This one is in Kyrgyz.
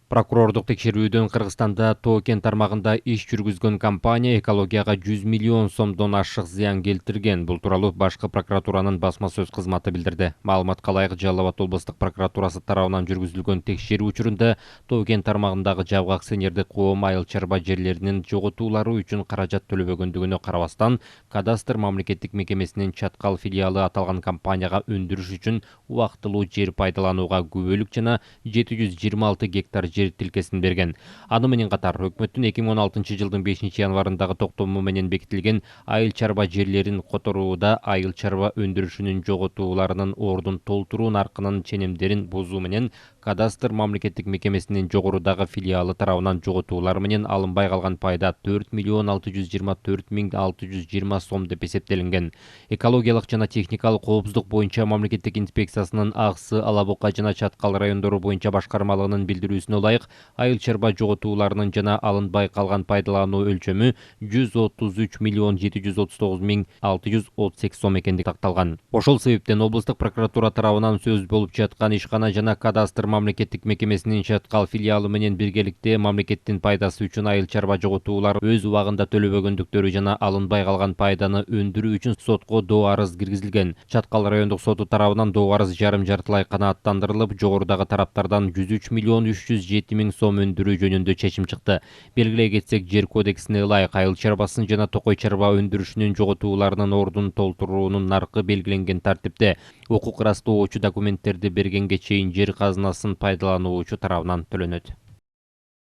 Прокурордук текшерүүдөн Кыргызстанда Тоо-Кен тармагында иш жүргүзгөн компания экологияга 100 миллион сомдон ашык зыян келтирген. Бул тууралуу башкы прокуратуранын басма сөз кызматы билдирди. Маалыматка ылайык, Жалал Абад облустук прокуратурасы тарабынан жүргүзүлгөн текшерүү учурунда Тоо-Кен тармагындагы жабгы акционердик коом айыл чарба жерлеринин жоготуулары үчүн каражат төлөбөгөндүгүнө карабастан, кадастр мамлекеттик мекемесинин Чаткал филиалы аталган компанияга өндүрүш үчүн убактылуу жер пайдаланууга күбөлүк жана 726 гектар жер тилкесин берген. Аны менен катар өкмөттүн 2016 жылдын 5 январындагы токтому менен бекитилген айыл чарба жерлерин которууда айыл чарба өндүрүшүнүн жоготууларынын ордун толтуруу наркынын ченемдерин бузуу менен кадастр мамлекеттик мекемесинин жогорудагы филиалы тарабынан жоготуулар менен алынбай калган пайда 4 миллион 624 миң 620 сом деп эсептелинген. Экологиялык жана техникалык коопсуздук боюнча мамлекеттик инспекциясынын Аксы, Ала Бука жана Чаткал райондору боюнча башкармалыгынын билдирүүсүнө ылайык, айыл чарба жоготууларынын жана алынбай калган пайдалануу өлчөмү 133 миллион 739 миң 638 сом экендиги такталган. Ошол себептен облустук прокуратура тарабынан сөз болуп жаткан ишкана жана кадастр мамлекеттик мекемесинин Чаткал филиалы менен биргеликте мамлекеттин пайдасы үчүн айыл чарба жоготуулары өз убагында төлөбөгөндүктөрү жана алынбай калган пайданы өндүрүү үчүн сотко доо арыз киргизилген. Чаткал райондук соту тарабынан доо арыз жарым-жартылай канааттандырылып, жогорудагы тараптардан 103 миллион 307 миң сом өндүрүү жөнүндө чечим чыкты. Белгилей кетсек, жер кодексине ылайык айыл чарбасын жана токой чарба өндүрүшүнүн жоготууларынын ордун толтуруунун наркы белгиленген тартипте укук ырастоочу документтерди бергенге чейин жер казынасын пайдалануучу тарабынан төлөнөт.